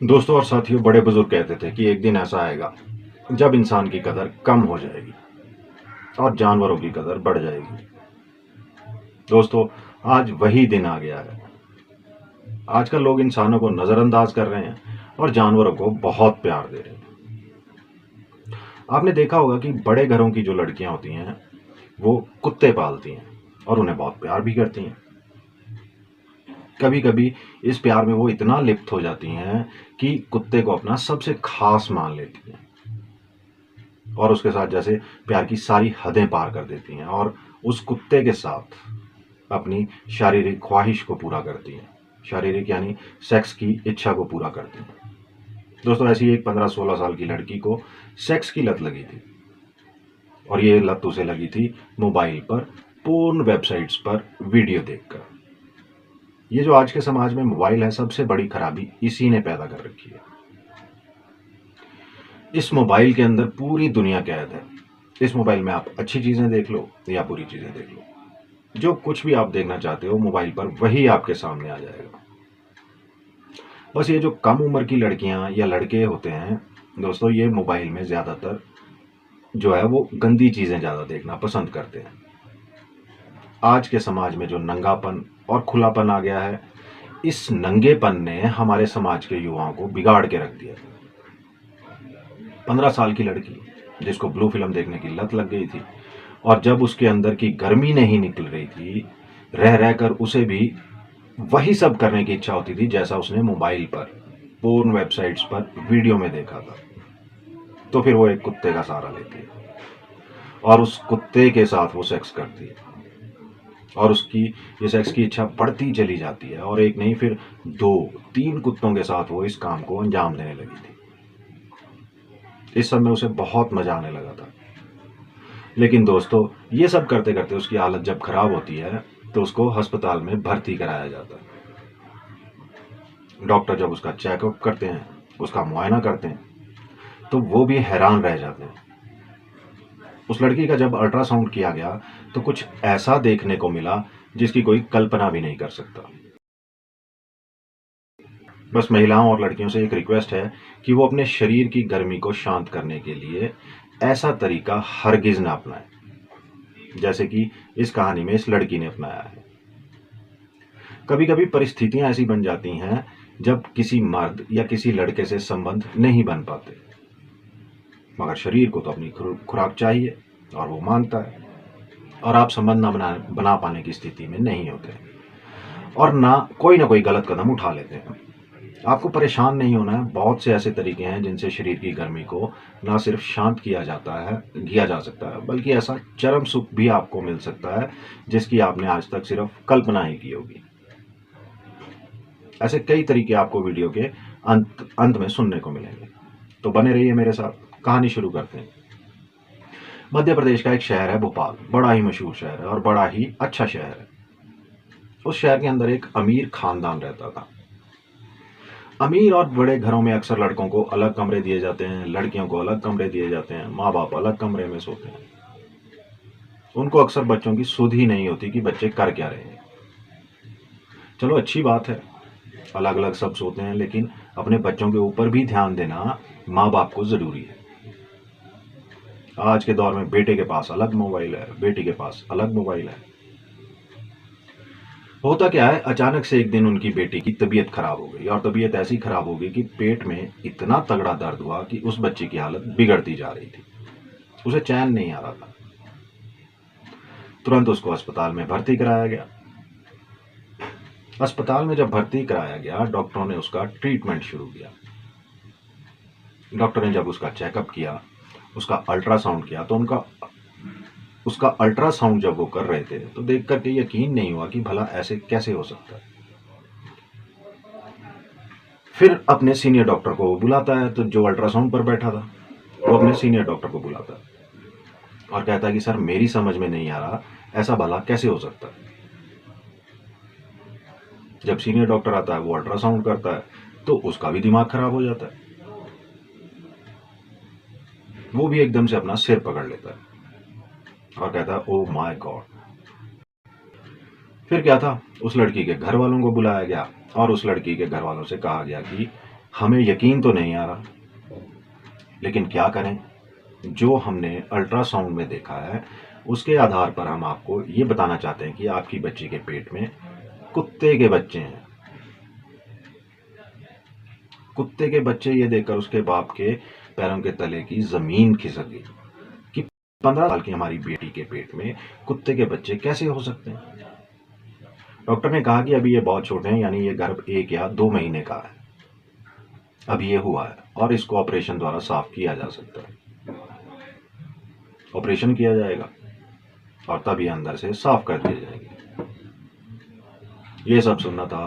दोस्तों और साथियों, बड़े बुजुर्ग कहते थे कि एक दिन ऐसा आएगा जब इंसान की कदर कम हो जाएगी और जानवरों की कदर बढ़ जाएगी। दोस्तों, आज वही दिन आ गया है। आजकल लोग इंसानों को नजरअंदाज कर रहे हैं और जानवरों को बहुत प्यार दे रहे हैं। आपने देखा होगा कि बड़े घरों की जो लड़कियां होती हैं वो कुत्ते पालती हैं और उन्हें बहुत प्यार भी करती हैं। कभी कभी इस प्यार में वो इतना लिप्त हो जाती हैं कि कुत्ते को अपना सबसे खास मान लेती हैं और उसके साथ जैसे प्यार की सारी हदें पार कर देती हैं और उस कुत्ते के साथ अपनी शारीरिक ख्वाहिश को पूरा करती हैं। शारीरिक यानी सेक्स की इच्छा को पूरा करती हैं। दोस्तों, ऐसी एक 15-16 साल की लड़की को सेक्स की लत लगी थी और ये लत उसे लगी थी मोबाइल पर पोर्न वेबसाइट्स पर वीडियो देखकर। ये जो आज के समाज में मोबाइल है, सबसे बड़ी खराबी इसी ने पैदा कर रखी है। इस मोबाइल के अंदर पूरी दुनिया कैद है। इस मोबाइल में आप अच्छी चीजें देख लो या बुरी चीजें देख लो, जो कुछ भी आप देखना चाहते हो मोबाइल पर वही आपके सामने आ जाएगा। बस ये जो कम उम्र की लड़कियां या लड़के होते हैं दोस्तों, ये मोबाइल में ज्यादातर जो है वो गंदी चीजें ज्यादा देखना पसंद करते हैं। आज के समाज में जो नंगापन और खुलापन आ गया है, इस नंगेपन ने हमारे समाज के युवाओं को बिगाड़ के रख दिया। 15 साल की लड़की जिसको ब्लू फिल्म देखने की लत लग गई थी और जब उसके अंदर की गर्मी नहीं निकल रही थी, रह रहकर उसे भी वही सब करने की इच्छा होती थी जैसा उसने मोबाइल पर पोर्न वेबसाइट्स पर वीडियो में देखा था। तो फिर वो एक कुत्ते का सहारा लेती है और उस कुत्ते के साथ वो सेक्स करती है और उसकी ये सेक्स की इच्छा बढ़ती चली जाती है और एक नहीं फिर 2-3 कुत्तों के साथ वो इस काम को अंजाम देने लगी थी। इस सब में उसे बहुत मजा आने लगा था। लेकिन दोस्तों, ये सब करते करते उसकी हालत जब खराब होती है तो उसको अस्पताल में भर्ती कराया जाता है। डॉक्टर जब उसका चेकअप करते हैं, उसका मुआयना करते हैं, तो वो भी हैरान रह जाते हैं। उस लड़की का जब अल्ट्रासाउंड किया गया तो कुछ ऐसा देखने को मिला जिसकी कोई कल्पना भी नहीं कर सकता। बस महिलाओं और लड़कियों से एक रिक्वेस्ट है कि वो अपने शरीर की गर्मी को शांत करने के लिए ऐसा तरीका हरगिज ना अपनाएं जैसे कि इस कहानी में इस लड़की ने अपनाया है। कभी कभी परिस्थितियां ऐसी बन जाती हैं जब किसी मर्द या किसी लड़के से संबंध नहीं बन पाते, मगर शरीर को तो अपनी खुराक चाहिए और वो मांगता है और आप संबंध बना पाने की स्थिति में नहीं होते और ना कोई गलत कदम उठा लेते हैं। आपको परेशान नहीं होना है। बहुत से ऐसे तरीके हैं जिनसे शरीर की गर्मी को ना सिर्फ शांत किया जा सकता है, बल्कि ऐसा चरम सुख भी आपको मिल सकता है जिसकी आपने आज तक सिर्फ कल्पना ही की होगी। ऐसे कई तरीके आपको वीडियो के अंत में सुनने को मिलेंगे, तो बने रहिए मेरे साथ। कहानी शुरू करते हैं। मध्य प्रदेश का एक शहर है भोपाल। बड़ा ही मशहूर शहर है और बड़ा ही अच्छा शहर है। उस शहर के अंदर एक अमीर खानदान रहता था। अमीर और बड़े घरों में अक्सर लड़कों को अलग कमरे दिए जाते हैं, लड़कियों को अलग कमरे दिए जाते हैं, माँ बाप अलग कमरे में सोते हैं। उनको अक्सर बच्चों की सुध ही नहीं होती कि बच्चे कर क्या रहे हैं। चलो, अच्छी बात है, अलग अलग सब सोते हैं, लेकिन अपने बच्चों के ऊपर भी ध्यान देना माँ बाप को जरूरी है। आज के दौर में बेटे के पास अलग मोबाइल है, बेटी के पास अलग मोबाइल है। होता क्या है, अचानक से एक दिन उनकी बेटी की तबीयत खराब हो गई और तबीयत ऐसी खराब हो गई कि पेट में इतना तगड़ा दर्द हुआ कि उस बच्चे की हालत बिगड़ती जा रही थी। उसे चैन नहीं आ रहा था। तुरंत उसको अस्पताल में भर्ती कराया गया। अस्पताल में जब भर्ती कराया गया, डॉक्टरों ने उसका ट्रीटमेंट शुरू किया। डॉक्टर ने जब उसका चेकअप किया, उसका अल्ट्रासाउंड किया, तो उसका अल्ट्रासाउंड जब वो कर रहे थे तो देख करके यकीन नहीं हुआ कि भला ऐसे कैसे हो सकता है। फिर अपने सीनियर डॉक्टर को बुलाता है, तो जो अल्ट्रासाउंड पर बैठा था वो अपने सीनियर डॉक्टर को बुलाता है और कहता है कि सर, मेरी समझ में नहीं आ रहा, ऐसा भला कैसे हो सकता है। जब सीनियर डॉक्टर आता है, वो अल्ट्रासाउंड करता है, तो उसका भी दिमाग खराब हो जाता है। वो भी एकदम से अपना सिर पकड़ लेता है और कहता है, ओ माय गॉड। फिर क्या था, उस लड़की के घर वालों को बुलाया गया और उस लड़की के घर वालों से कहा गया कि हमें यकीन तो नहीं आ रहा, लेकिन क्या करें, जो हमने अल्ट्रासाउंड में देखा है उसके आधार पर हम आपको ये बताना चाहते हैं कि आपकी बच्ची के पेट में कुत्ते के बच्चे हैं। कुत्ते के बच्चे ये देखकर उसके बाप के पैरों के तले की जमीन खिसक गई कि 15 साल की हमारी बेटी के पेट में कुत्ते के बच्चे कैसे हो सकते हैं। डॉक्टर ने कहा कि अभी ये बहुत छोटे हैं, यानी ये गर्भ 1 या 2 महीने का है, अभी ये हुआ है और इसको ऑपरेशन द्वारा साफ किया जा सकता है। ऑपरेशन किया जाएगा और तब ये अंदर से साफ कर दिए जाएंगे। ये सब सुनना था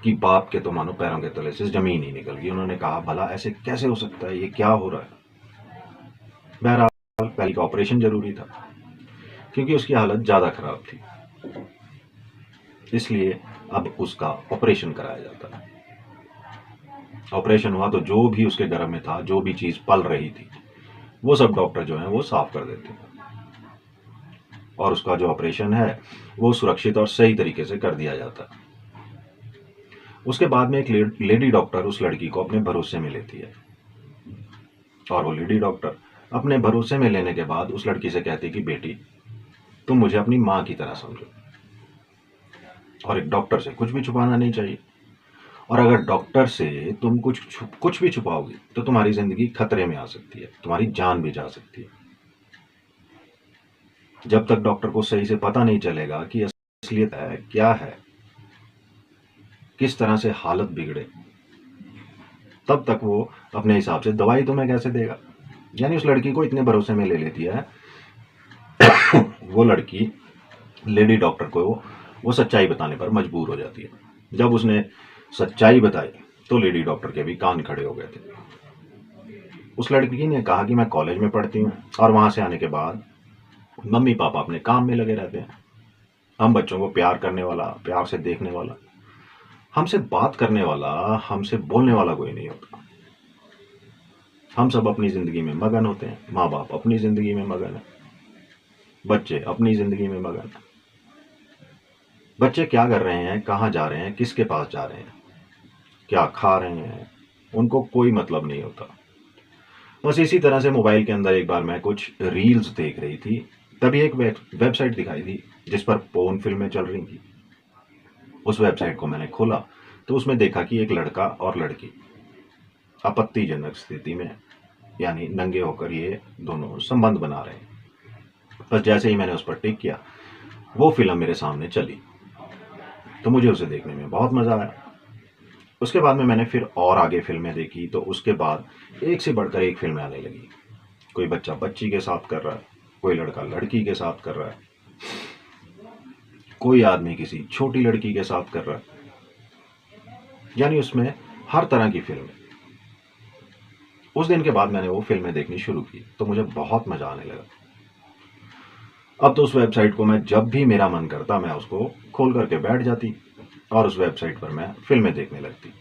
कि बाप के तो मानो पैरों के तले से जमीन ही निकल गई। उन्होंने कहा भला ऐसे कैसे हो सकता है, ये क्या हो रहा है। बहरहाल पहले का ऑपरेशन जरूरी था क्योंकि उसकी हालत ज्यादा खराब थी, इसलिए अब उसका ऑपरेशन कराया जाता है। ऑपरेशन हुआ तो जो भी उसके गर्भ में था, जो भी चीज पल रही थी, वो सब डॉक्टर जो है वो साफ कर देते हैं और उसका जो ऑपरेशन है वो सुरक्षित और सही तरीके से कर दिया जाता है। उसके बाद में एक लेडी डॉक्टर उस लड़की को अपने भरोसे में लेती है और वो लेडी डॉक्टर अपने भरोसे में लेने के बाद उस लड़की से कहती कि बेटी, तुम मुझे अपनी माँ की तरह समझो और एक डॉक्टर से कुछ भी छुपाना नहीं चाहिए। और अगर डॉक्टर से तुम कुछ भी छुपाओगी तो तुम्हारी जिंदगी खतरे में आ सकती है, तुम्हारी जान भी जा सकती है। जब तक डॉक्टर को सही से पता नहीं चलेगा कि असलियत है क्या है, किस तरह से हालत बिगड़े, तब तक वो अपने हिसाब से दवाई तुम्हें कैसे देगा। यानी उस लड़की को इतने भरोसे में ले लेती है वो लड़की लेडी डॉक्टर को वो सच्चाई बताने पर मजबूर हो जाती है। जब उसने सच्चाई बताई तो लेडी डॉक्टर के भी कान खड़े हो गए थे। उस लड़की ने कहा कि मैं कॉलेज में पढ़ती हूँ और वहां से आने के बाद मम्मी पापा अपने काम में लगे रहते हैं। हम बच्चों को प्यार करने वाला, प्यार से देखने वाला, हमसे बात करने वाला, हमसे बोलने वाला कोई नहीं होता। हम सब अपनी जिंदगी में मगन होते हैं, माँ बाप अपनी जिंदगी में मगन है, बच्चे अपनी जिंदगी में मगन है। बच्चे क्या कर रहे हैं, कहाँ जा रहे हैं, किसके पास जा रहे हैं, क्या खा रहे हैं, उनको कोई मतलब नहीं होता। बस इसी तरह से मोबाइल के अंदर एक बार मैं कुछ रील्स देख रही थी, तभी एक वेबसाइट दिखाई दी जिस पर पोर्न फिल्में चल रही थी। उस वेबसाइट को मैंने खोला तो उसमें देखा कि एक लड़का और लड़की आपत्तिजनक स्थिति में, यानी नंगे होकर ये दोनों संबंध बना रहे हैं। बस जैसे ही मैंने उस पर टिक किया, वो फिल्म मेरे सामने चली तो मुझे उसे देखने में बहुत मजा आया। उसके बाद में मैंने फिर और आगे फिल्में देखी तो उसके बाद एक से बढ़कर एक फिल्में आने लगी। कोई बच्चा बच्ची के साथ कर रहा है, कोई लड़का लड़की के साथ कर रहा है, कोई आदमी किसी छोटी लड़की के साथ कर रहा है, यानी उसमें हर तरह की फिल्में। उस दिन के बाद मैंने वो फिल्में देखनी शुरू की तो मुझे बहुत मजा आने लगा। अब तो उस वेबसाइट को मैं जब भी मेरा मन करता मैं उसको खोल करके बैठ जाती और उस वेबसाइट पर मैं फिल्में देखने लगती।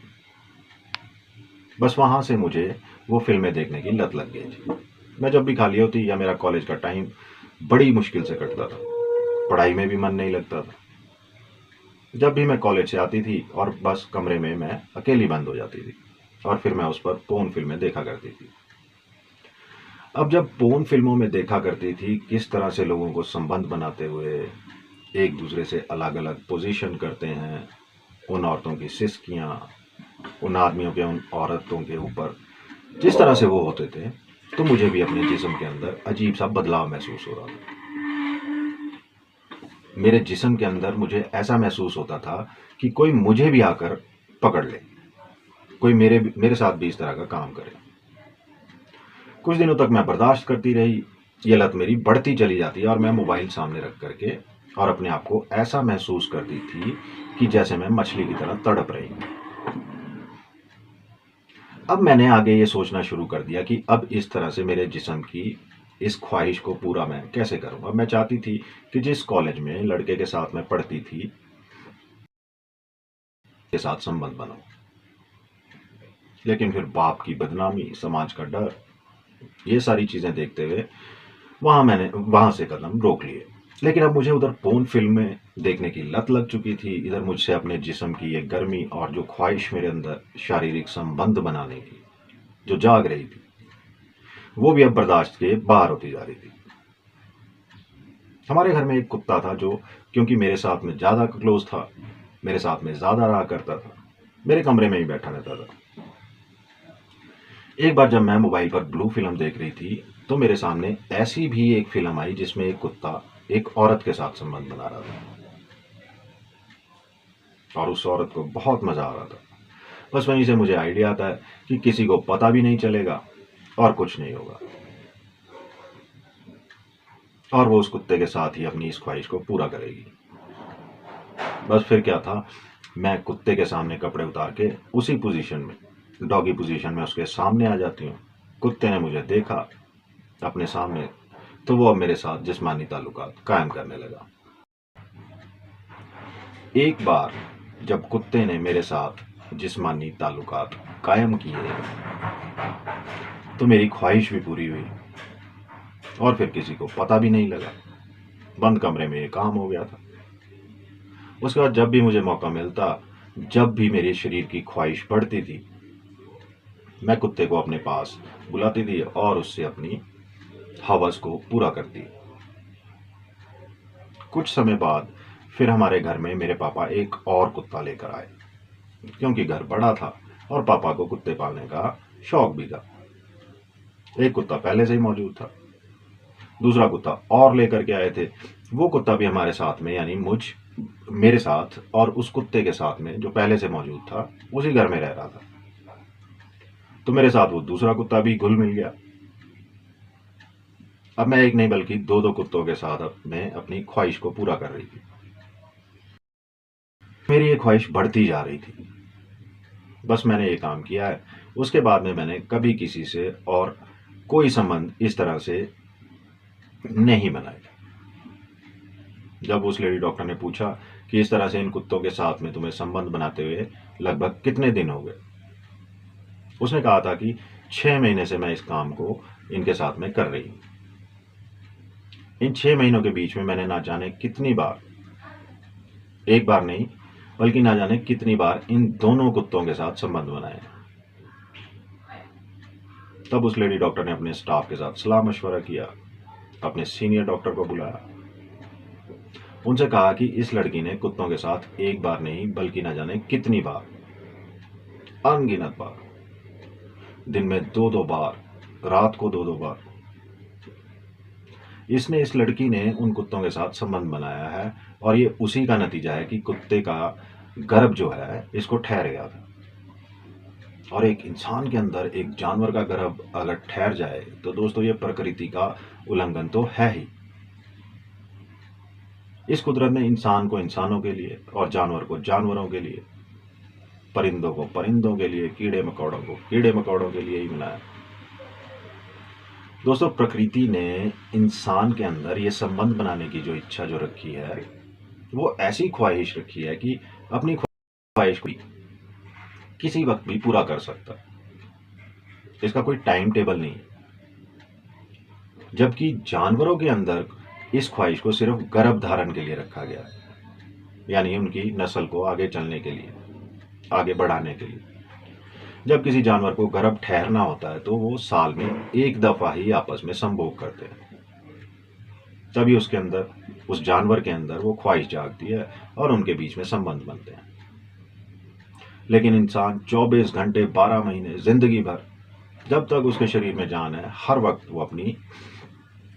बस वहां से मुझे वो फिल्में देखने की लत लग गई थी। मैं जब भी खाली होती या मेरा कॉलेज का टाइम बड़ी मुश्किल से कटता था, पढ़ाई में भी मन नहीं लगता था। जब भी मैं कॉलेज से आती थी और बस कमरे में मैं अकेली बंद हो जाती थी और फिर मैं उस पर पोर्न फिल्में देखा करती थी। अब जब पोर्न फिल्मों में देखा करती थी किस तरह से लोगों को संबंध बनाते हुए एक दूसरे से अलग अलग पोजीशन करते हैं, उन औरतों की सिसकियां उन आदमियों के उन औरतों के ऊपर जिस तरह से वो होते थे, तो मुझे भी अपने जिस्म के अंदर अजीब सा बदलाव महसूस हो रहा था। मेरे जिस्म के अंदर मुझे ऐसा महसूस होता था कि कोई मुझे भी आकर पकड़ ले, कोई मेरे साथ भी इस तरह का काम करे। कुछ दिनों तक मैं बर्दाश्त करती रही, ये लत मेरी बढ़ती चली जाती और मैं मोबाइल सामने रख करके और अपने आप को ऐसा महसूस करती थी कि जैसे मैं मछली की तरह तड़प रही हूं। अब मैंने आगे ये सोचना शुरू कर दिया कि अब इस तरह से मेरे जिस्म की इस ख्वाहिश को पूरा मैं कैसे करूंगा। मैं चाहती थी कि जिस कॉलेज में लड़के के साथ मैं पढ़ती थी के साथ संबंध बनाऊं, लेकिन फिर बाप की बदनामी, समाज का डर, ये सारी चीजें देखते हुए वहां से कदम रोक लिए। लेकिन अब मुझे उधर पोर्न फ़िल्में देखने की लत लग चुकी थी, इधर मुझसे अपने जिस्म की ये गर्मी और जो ख़्वाहिश मेरे अंदर शारीरिक संबंध बनाने की, जो जाग रही थी, वो भी अब बर्दाश्त के बाहर होती जा रही थी। हमारे घर में एक कुत्ता था जो, क्योंकि मेरे साथ में ज़्यादा क्लोज़ था, मेरे साथ में ज़्यादा रहा करता था, मेरे कमरे में ही बैठा रहता था। एक बार जब मैं मोबाइल पर ब्लू फ़िल्म देख रही थी, तो मेरे सामने ऐसी भी एक फ़िल्म आई जिसमें एक कुत्ता एक औरत के साथ संबंध बना रहा था और उस औरत को बहुत मज़ा आ रहा था। बस वहीं से मुझे आइडिया आता है कि किसी को पता भी नहीं चलेगा और कुछ नहीं होगा, और वो उस कुत्ते के साथ ही अपनी इस ख्वाहिश को पूरा करेगी। बस फिर क्या था, मैं कुत्ते के सामने कपड़े उतार के उसी पोजीशन में, डॉगी पोजीशन में उसके सामने आ जाती हूँ। कुत्ते ने मुझे देखा अपने सामने, तो वो अब मेरे साथ जिस्मानी ताल्लुकात कायम करने लगा। एक बार जब कुत्ते ने मेरे साथ जिस्मानी ताल्लुकात कायम किए, तो मेरी ख्वाहिश भी पूरी हुई और फिर किसी को पता भी नहीं लगा। बंद कमरे में ये काम हो गया था। उसके बाद जब भी मुझे मौका मिलता, जब भी मेरे शरीर की ख्वाहिश बढ़ती थी, मैं कुत्ते को अपने पास बुलाती थी और उससे अपनी हवस को पूरा करती। कुछ समय बाद फिर हमारे घर में मेरे पापा एक और कुत्ता लेकर आए, क्योंकि घर बड़ा था और पापा को कुत्ते पालने का शौक भी था। एक कुत्ता पहले से ही मौजूद था, दूसरा कुत्ता और लेकर के आए थे। वो कुत्ता भी हमारे साथ में, यानी मेरे साथ और उस कुत्ते के साथ में जो पहले से मौजूद था, उसी घर में रह रहा था। तो मेरे साथ वो दूसरा कुत्ता भी घुल मिल गया। अब मैं एक नहीं बल्कि दो दो कुत्तों के साथ मैं अपनी ख्वाहिश को पूरा कर रही थी। मेरी ये ख्वाहिश बढ़ती जा रही थी। बस मैंने ये काम किया है, उसके बाद में मैंने कभी किसी से और कोई संबंध इस तरह से नहीं बनाए। जब उस लेडी डॉक्टर ने पूछा कि इस तरह से इन कुत्तों के साथ में तुम्हें संबंध बनाते हुए लगभग कितने दिन हो गए, उसने कहा था कि 6 महीने से मैं इस काम को इनके साथ में कर रही हूँ। इन 6 महीनों के बीच में मैंने ना जाने कितनी बार, एक बार नहीं बल्कि ना जाने कितनी बार इन दोनों कुत्तों के साथ संबंध बनाए। तब उस लेडी डॉक्टर ने अपने स्टाफ के साथ सलाह मशवरा किया, अपने सीनियर डॉक्टर को बुलाया, उनसे कहा कि इस लड़की ने कुत्तों के साथ एक बार नहीं बल्कि ना जाने कितनी बार, अनगिनत बार, दिन में 2-2 बार, रात को 2-2 बार, इस लड़की ने उन कुत्तों के साथ संबंध बनाया है, और ये उसी का नतीजा है कि कुत्ते का गर्भ जो है इसको ठहर गया था। और एक इंसान के अंदर एक जानवर का गर्भ अगर ठहर जाए तो दोस्तों ये प्रकृति का उल्लंघन तो है ही। इस कुदरत ने इंसान को इंसानों के लिए और जानवर को जानवरों के लिए, परिंदों को परिंदों के लिए, कीड़े मकोड़ों को कीड़े मकोड़ों के लिए ही बनाया। दोस्तों, प्रकृति ने इंसान के अंदर ये संबंध बनाने की जो इच्छा जो रखी है, वो ऐसी ख्वाहिश रखी है कि अपनी ख्वाहिश को किसी वक्त भी पूरा कर सकता है। इसका कोई टाइम टेबल नहीं है। जबकि जानवरों के अंदर इस ख्वाहिश को सिर्फ गर्भ धारण के लिए रखा गया है, यानी उनकी नस्ल को आगे चलने के लिए, आगे बढ़ाने के लिए। जब किसी जानवर को गर्भ ठहरना होता है तो वो साल में एक दफा ही आपस में संभोग करते हैं, तभी उसके अंदर, उस जानवर के अंदर वो ख्वाहिश जागती है और उनके बीच में संबंध बनते हैं। लेकिन इंसान 24 घंटे 12 महीने जिंदगी भर, जब तक उसके शरीर में जान है, हर वक्त वो अपनी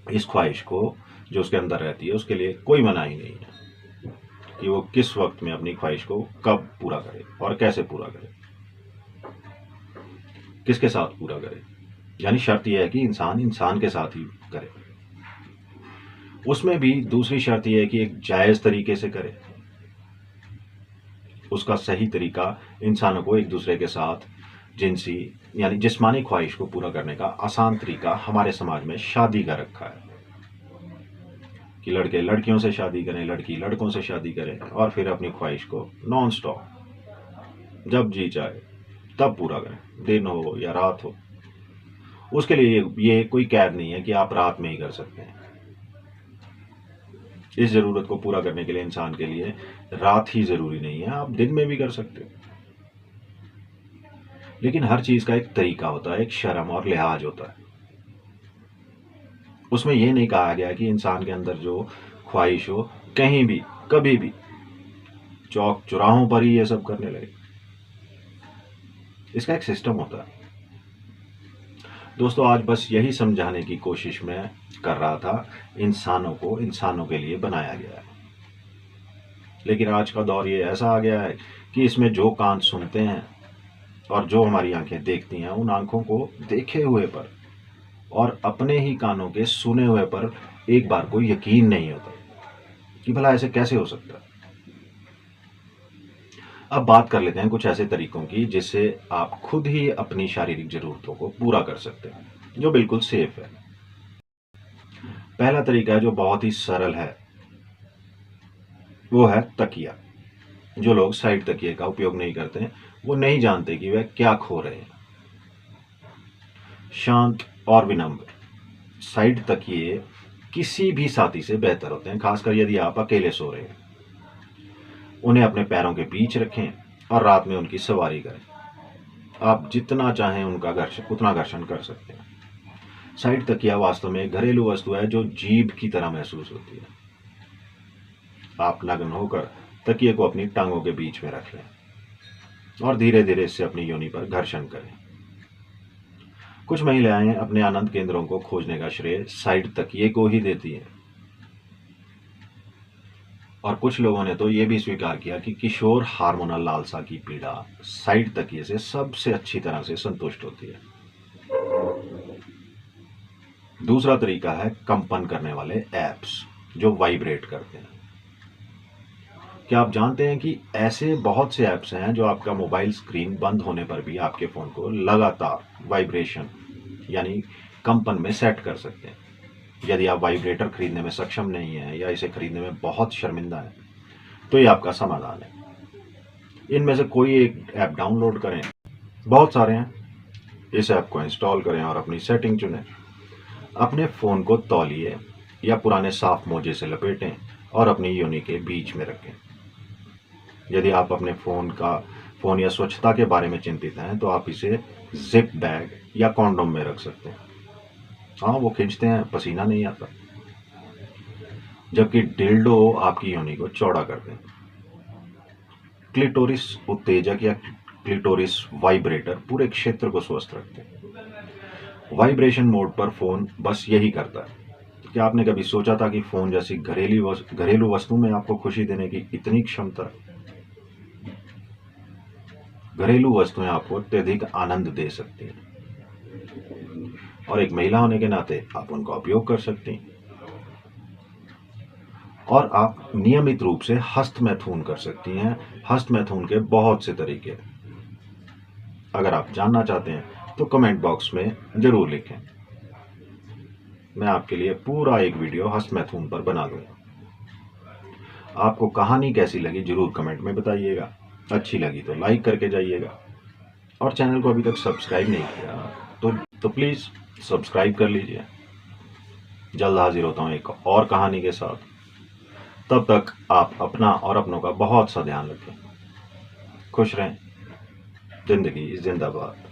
इस ख्वाहिश को जो उसके अंदर रहती है उसके लिए कोई मनाही नहीं है कि वो किस वक्त में अपनी ख्वाहिश को कब पूरा करे और कैसे पूरा करे, किसके साथ पूरा करे। यानी शर्त यह है कि इंसान इंसान के साथ ही करे। उसमें भी दूसरी शर्त यह है कि एक जायज़ तरीके से करे। उसका सही तरीका इंसानों को एक दूसरे के साथ जिनसी यानी जिस्मानी ख्वाहिश को पूरा करने का आसान तरीका हमारे समाज में शादी का रखा है कि लड़के लड़कियों से शादी करें, लड़की लड़कों से शादी करें और फिर अपनी ख्वाहिश को नॉन स्टॉप जब जी चाहे तब पूरा करें, दिन हो या रात हो। उसके लिए ये कोई कैद नहीं है कि आप रात में ही कर सकते हैं। इस ज़रूरत को पूरा करने के लिए इंसान के लिए रात ही ज़रूरी नहीं है, आप दिन में भी कर सकते हो। लेकिन हर चीज़ का एक तरीका होता है, एक शर्म और लिहाज होता है। उसमें ये नहीं कहा गया कि इंसान के अंदर जो ख्वाहिश हो, कहीं भी, कभी भी चौक चौराहों पर ही ये सब करने लगे। इसका एक सिस्टम होता है। दोस्तों, आज बस यही समझाने की कोशिश मैं कर रहा था, इंसानों को इंसानों के लिए बनाया गया है। लेकिन आज का दौर ये ऐसा आ गया है कि इसमें जो कान सुनते हैं और जो हमारी आंखें देखती हैं, उन आंखों को देखे हुए पर और अपने ही कानों के सुने हुए पर एक बार को यकीन नहीं होता कि भला ऐसे कैसे हो सकता है। अब बात कर लेते हैं कुछ ऐसे तरीकों की जिससे आप खुद ही अपनी शारीरिक जरूरतों को पूरा कर सकते हैं, जो बिल्कुल सेफ है। पहला तरीका है जो बहुत ही सरल है, वो है तकिया। जो लोग साइड तकिए का उपयोग नहीं करते हैं, वो नहीं जानते कि वह क्या खो रहे हैं। शांत और विनम्र साइड तकिए किसी भी साथी से बेहतर होते हैं, खासकर यदि आप अकेले सो रहे हैं। उन्हें अपने पैरों के बीच रखें और रात में उनकी सवारी करें। आप जितना चाहें उनका घर्षण उतना घर्षण कर सकते हैं। साइड तकिया वास्तव में एक घरेलू वस्तु है जो जीभ की तरह महसूस होती है। आप नग्न होकर तकिए को अपनी टांगों के बीच में रख लें और धीरे धीरे इससे अपनी योनि पर घर्षण करें। कुछ महिलाएं अपने आनंद केंद्रों को खोजने का श्रेय साइड तकिए को ही देती हैं, और कुछ लोगों ने तो ये भी स्वीकार किया कि किशोर हार्मोनल लालसा की पीड़ा साइड तकिए से सबसे अच्छी तरह से संतुष्ट होती है। दूसरा तरीका है कंपन करने वाले ऐप्स जो वाइब्रेट करते हैं। क्या आप जानते हैं कि ऐसे बहुत से ऐप्स हैं जो आपका मोबाइल स्क्रीन बंद होने पर भी आपके फ़ोन को लगातार वाइब्रेशन यानी कंपन में सेट कर सकते हैं। यदि आप वाइब्रेटर खरीदने में सक्षम नहीं हैं या इसे खरीदने में बहुत शर्मिंदा हैं, तो ये आपका समाधान है। इनमें से कोई एक ऐप डाउनलोड करें, बहुत सारे हैं। इस ऐप को इंस्टॉल करें और अपनी सेटिंग चुनें। अपने फ़ोन को तौलिए या पुराने साफ मोजे से लपेटें और अपनी योनि के बीच में रखें। यदि आप अपने फ़ोन या स्वच्छता के बारे में चिंतित हैं, तो आप इसे जिप बैग या कॉन्डोम में रख सकते हैं। हाँ, वो खींचते हैं, पसीना नहीं आता। जबकि डिल्डो आपकी योनि को चौड़ा करते हैं। क्लिटोरिस उत्तेजक या क्लिटोरिस वाइब्रेटर पूरे क्षेत्र को स्वस्थ रखते हैं। वाइब्रेशन मोड पर फ़ोन बस यही करता है। क्या आपने कभी सोचा था कि फ़ोन जैसी घरेलू वस्तु में आपको खुशी देने की इतनी क्षमता है? घरेलू वस्तुएं आपको अत्यधिक आनंद दे सकती हैं, और एक महिला होने के नाते आप उनका उपयोग कर सकती हैं। और आप नियमित रूप से हस्त मैथुन कर सकती हैं। हस्त मैथुन के बहुत से तरीके हैं। अगर आप जानना चाहते हैं तो कमेंट बॉक्स में जरूर लिखें। मैं आपके लिए पूरा एक वीडियो हस्त मैथुन पर बना दूंगा। आपको कहानी कैसी लगी जरूर कमेंट में बताइएगा। अच्छी लगी तो लाइक करके जाइएगा, और चैनल को अभी तक सब्सक्राइब नहीं किया तो प्लीज़ सब्सक्राइब कर लीजिए। जल्द हाजिर होता हूँ एक और कहानी के साथ। तब तक आप अपना और अपनों का बहुत सा ध्यान रखें। खुश रहें। जिंदगी जिंदाबाद।